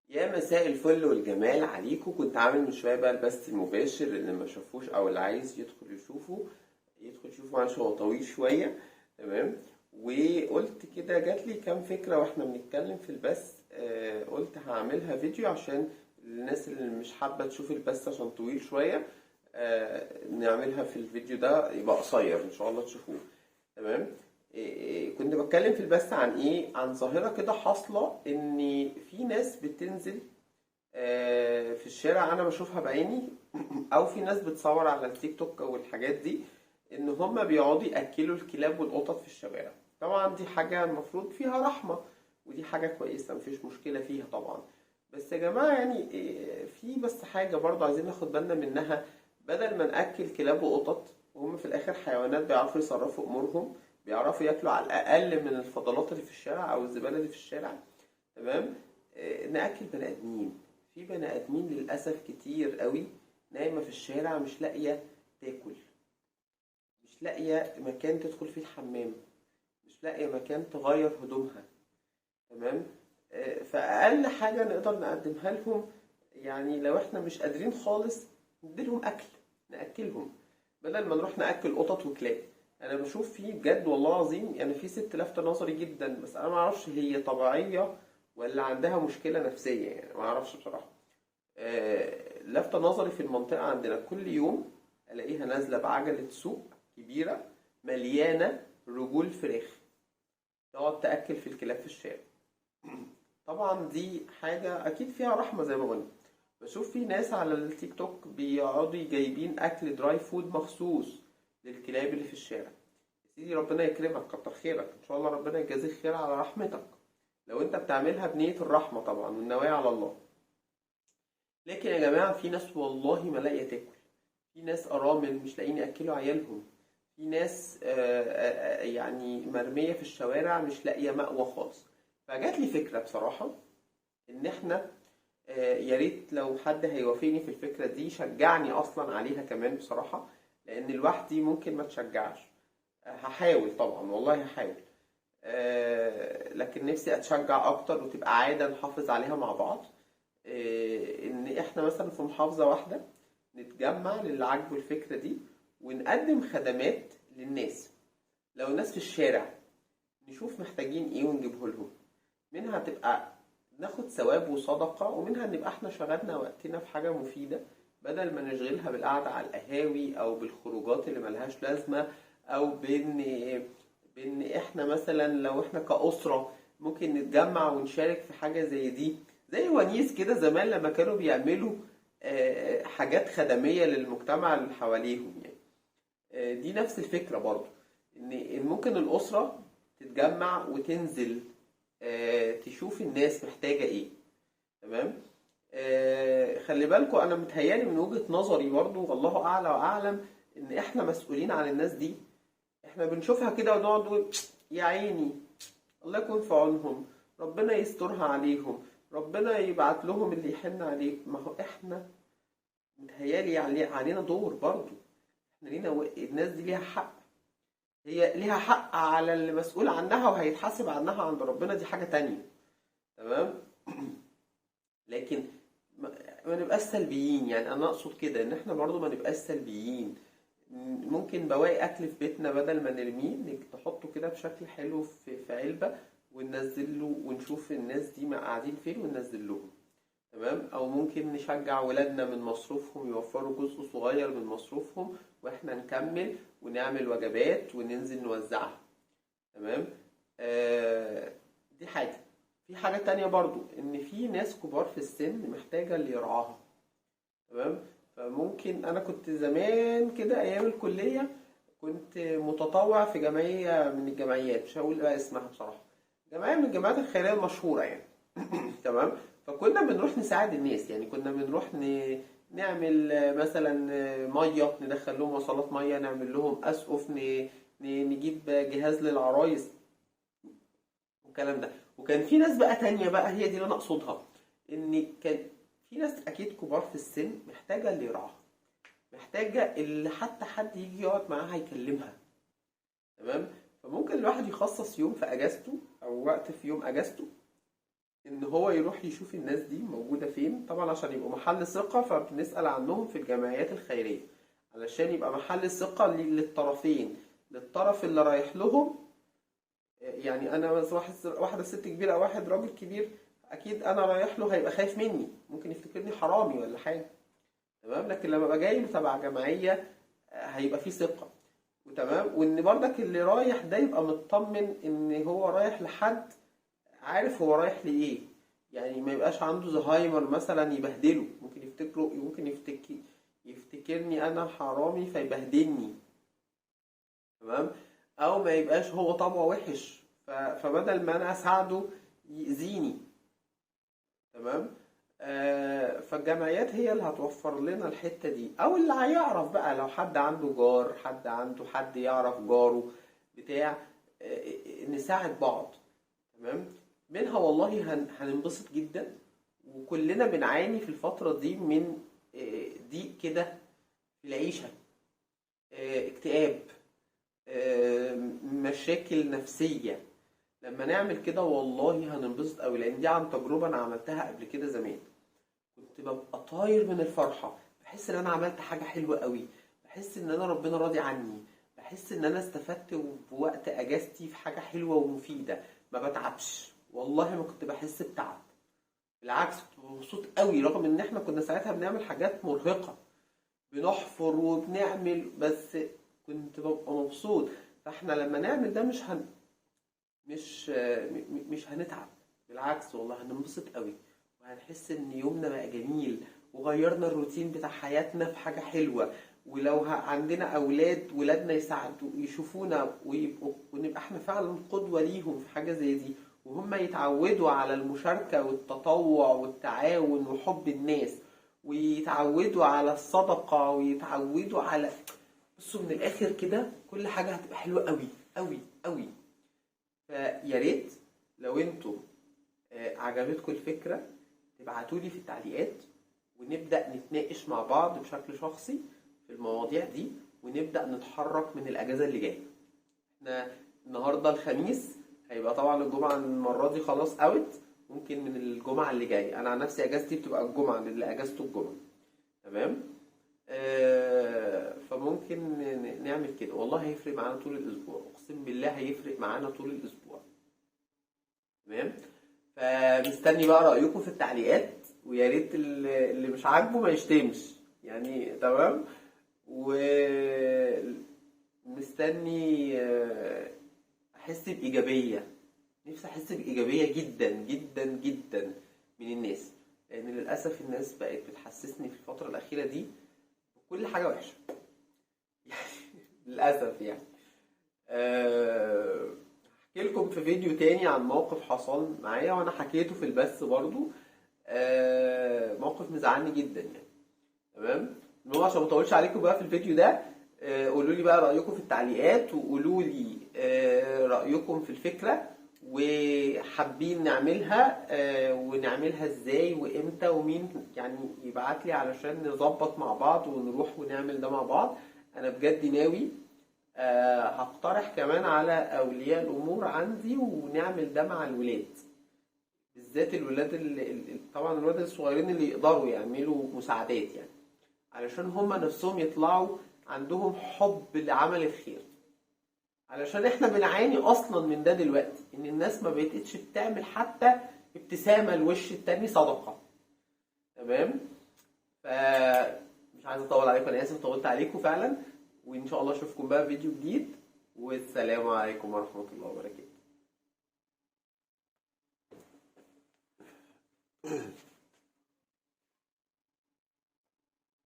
يا مساء الفل والجمال عليكم. كنت عامل من شويه بقى البث المباشر، اللي ما شافوش او اللي عايز يدخل يشوفه عشان هو طويل شويه. تمام. وقلت كده جات لي كام فكره واحنا بنتكلم في البث، قلت هعملها فيديو عشان الناس اللي مش حابه تشوف البث عشان طويل شويه. نعملها في الفيديو ده يبقى قصير ان شاء الله تشوفوه. تمام. كنت بتكلم في البث عن ايه، عن ظاهرة كده حاصلة، ان في ناس بتنزل في الشارع، انا بشوفها بعيني او في ناس بتصور على التيك توك او الحاجات دي، ان هما بيقعدوا ياكلوا الكلاب والقطط في الشوارع. طبعا دي حاجة المفروض فيها رحمة، ودي حاجة كويسة مفيش مشكلة فيها طبعا. بس يا جماعة يعني في بس حاجة برضه عايزين ناخد بالنا منها. بدل ما ناكل كلاب وقطط وهم في الاخر حيوانات بيعرفوا يصرفوا امورهم، بيعرفوا ياكلوا على الاقل من الفضلات اللي في الشارع او الزبالة اللي في الشارع. تمام. ناكل بني ادمين. في بني ادمين للاسف كتير قوي نايمه في الشارع مش لاقيه تاكل، مش لاقيه مكان تدخل فيه الحمام، مش لاقيه مكان تغير هدومها. تمام. فاقل حاجه نقدر نقدمها لهم، يعني لو احنا مش قادرين خالص نديلهم اكل، ناكلهم بدل ما نروح ناكل قطط وكلاب. انا بشوف فيه بجد والله العظيم، يعني في ست لافته نظري جدا، بس انا ما اعرفش هي طبيعيه ولا عندها مشكله نفسيه، يعني ما اعرفش بصراحه. لافته نظري في المنطقه عندنا كل يوم الاقيها نازله بعجله سوق كبيره مليانه رجول فراخ، تقعد تاكل في الكلاب في الشارع. طبعا دي حاجه اكيد فيها رحمه زي ما قلنا. بشوف في ناس على التيك توك بيقعدوا جايبين اكل دراي فود مخصوص للكلاب اللي في الشارع. يا سيدي ربنا يكرمك، كتر خيرك ان شاء الله، ربنا يجازيك خير على رحمتك لو انت بتعملها بنية الرحمة طبعا والنوايا على الله. لكن يا جماعة في ناس والله ما لاقية تاكل، في ناس أرامل مش لاقيين يأكلوا عيالهم، في ناس يعني مرمية في الشوارع مش لاقية مأوى خالص. فجات لي فكرة بصراحة، إن إحنا يا ريت لو حد هيوافقني في الفكرة دي، شجعني أصلا عليها كمان بصراحة، لأن لوحدي ممكن ما تشجعش. هحاول طبعا والله هحاول. لكن نفسي أتشجع أكتر وتبقى عادة نحافظ عليها مع بعض. ان احنا مثلا في محافظة واحدة نتجمع للي عاجبه الفكرة دي، ونقدم خدمات للناس. لو الناس في الشارع نشوف محتاجين ايه ونجيبه لهم، منها تبقى ناخد ثواب وصدقة، ومنها نبقى احنا شغلنا وقتنا في حاجة مفيدة، بدل ما نشغلها بالقعدة على القهاوي او بالخروجات اللي ملهاش لازمة، او بان احنا مثلا لو احنا كأسرة ممكن نتجمع ونشارك في حاجة زي دي، زي ونيس كده زمان لما كانوا بيعملوا حاجات خدمية للمجتمع اللي حواليهم يعني. دي نفس الفكرة برضو، ان ممكن الأسرة تتجمع وتنزل تشوف الناس محتاجة ايه. تمام. خلي بالكوا انا متهيالي من وجهة نظري برضو، والله اعلى واعلم، ان احنا مسؤولين عن الناس دي. احنا بنشوفها كده ونقعد نقول يا عيني، الله يكون في عونهم، ربنا يسترها عليهم، ربنا يبعت لهم اللي يحن عليه. ما هو احنا متهيالي علينا دور برضو. احنا لينا الناس دي ليها حق، هي ليها حق على اللي مسؤول عنها وهيتحاسب عنها عند ربنا، دي حاجة تانية. تمام. لكن ما ما نبقاش سلبيين، يعني انا اقصد كده ان احنا برضو ما نبقاش سلبيين. ممكن بواقي اكل في بيتنا بدل ما نرميه نحطه كده بشكل حلو في علبة وننزل له، ونشوف الناس دي ما قاعدين فين وننزل لهم. تمام. او ممكن نشجع ولادنا من مصروفهم يوفروا جزء صغير من مصروفهم، واحنا نكمل ونعمل وجبات وننزل نوزعها. تمام. دي حاجة. في حاجة تانية برضو، ان في ناس كبار في السن محتاجة اللي يرعاها. تمام. فممكن انا كنت زمان كده ايام الكلية كنت متطوع في جمعية من الجمعيات، مش هقول بقى اسمها بصراحة، جمعية من الجمعيات الخيرية المشهورة يعني. تمام. فكنا بنروح نساعد الناس، يعني كنا بنروح نعمل مثلا ميه، ندخل لهم وصلات ميه، نعمل لهم اسقف، نجيب جهاز للعرايس والكلام ده. وكان في ناس بقى تانية بقى، هي دي اللي انا اقصدها، ان كان في ناس اكيد كبار في السن محتاجة اللي يرعاها، محتاجة اللي حتى حد يجي يقعد معاها يكلمها. تمام. فممكن الواحد يخصص يوم في اجازته او وقت في يوم اجازته، ان هو يروح يشوف الناس دي موجودة فين، طبعا عشان يبقوا محل ثقة فبنسأل عنهم في الجمعيات الخيرية، علشان يبقى محل ثقة للطرفين، للطرف اللي رايح لهم. يعني انا مثلا واحدة ست كبيرة او واحد راجل كبير، اكيد انا رايح له هيبقى خايف مني، ممكن يفتكرني حرامي ولا حاجة. تمام. لكن لما ابقى جاي له تبع جمعية هيبقى فيه ثقة. وتمام. وان برضك اللي رايح ده يبقى مطمن ان هو رايح لحد عارف هو رايح لايه. يعني ما يبقاش عنده زهايمر مثلا يبهدله، ممكن يفتكره، ممكن يفتكرني انا حرامي فيبهدلني. تمام. او ما يبقاش هو طبعه وحش فبدل ما انا اساعده يأذيني. تمام. فالجمعيات هي اللي هتوفر لنا الحتة دي، او اللي هيعرف بقى لو حد عنده جار، حد عنده حد يعرف جاره بتاع، نساعد بعض. تمام. منها والله هننبسط جدا. وكلنا بنعاني في الفترة دي من ضيق كده في العيشة، اكتئاب، مشاكل نفسية. لما نعمل كده والله هننبسط قوي، لان دي عن تجربة انا عملتها قبل كده زمان. كنت ببقى طاير من الفرحة، بحس ان انا عملت حاجة حلوة قوي، بحس ان انا ربنا راضي عني، بحس ان انا استفدت بوقت اجازتي في حاجة حلوة ومفيدة. ما بتعبش والله، ما كنت بحس بتعب، بالعكس كنت مبسوط قوي، رغم ان احنا كنا ساعتها بنعمل حاجات مرهقة، بنحفر وبنعمل، بس كنت ببقى مبسوط. فاحنا لما نعمل ده مش مش هنتعب، بالعكس والله هننبسط قوي، وهنحس ان يومنا بقى جميل، وغيرنا الروتين بتاع حياتنا في حاجة حلوة. ولو عندنا اولاد، ولادنا يساعدوا يشوفونا ونبقى احنا فعلا قدوة ليهم في حاجة زي دي، وهم يتعودوا على المشاركة والتطوع والتعاون وحب الناس، ويتعودوا على الصدقة، ويتعودوا على، بصوا من الاخر كده كل حاجة هتبقى حلوة قوي قوي قوي. فيا ريت لو انتم عجبتكم الفكرة تبعتولي في التعليقات، ونبدأ نتناقش مع بعض بشكل شخصي في المواضيع دي، ونبدأ نتحرك من الأجازة اللي جاية. احنا النهاردة الخميس، هيبقى طبعا الجمعة المرة دي خلاص اوت، ممكن من الجمعة اللي جاية. أنا عن نفسي أجازتي بتبقى الجمعة، اللي أجازته الجمعة. تمام. فممكن نعمل كده، والله هيفرق معانا طول الأسبوع، أقسم بالله هيفرق معانا طول الأسبوع. تمام. فمستني بقى رأيكم في التعليقات، ويا ريت اللي مش عاجبه ما يشتمش يعني. تمام. ومستني احس بإيجابية، نفسي احس بإيجابية جدا جدا جدا من الناس، لان للأسف الناس بقت بتحسسني في الفترة الأخيرة دي بكل حاجة وحشة للأسف يعني. احكي لكم في فيديو تاني عن موقف حصل معايا، وانا حكيته في البث برضو. موقف مزعلني جدا يعني. تمام. المهم عشان ما اطولش عليكم بقى في الفيديو ده، قولوا لي بقى رأيكم في التعليقات، وقولوا لي رأيكم في الفكرة، وحابين نعملها ونعملها ازاي وامتى، ومين يعني يبعت لي علشان نظبط مع بعض ونروح ونعمل ده مع بعض. انا بجد ناوي. هقترح كمان على اولياء الامور عندي، ونعمل ده مع الولاد، بالذات الولاد طبعا الولاد الصغيرين اللي يقدروا يعملوا مساعدات يعني، علشان هم نفسهم يطلعوا عندهم حب لعمل الخير. علشان احنا بنعاني اصلا من ده دلوقتي، ان الناس ما بقتش بتعمل حتى ابتسامة الوش التاني صدقة. تمام. مش عايز اطول عليكم، انا اسف طولت عليكم فعلا، وان شاء الله اشوفكم بقى في فيديو جديد، والسلام عليكم ورحمة الله وبركاته.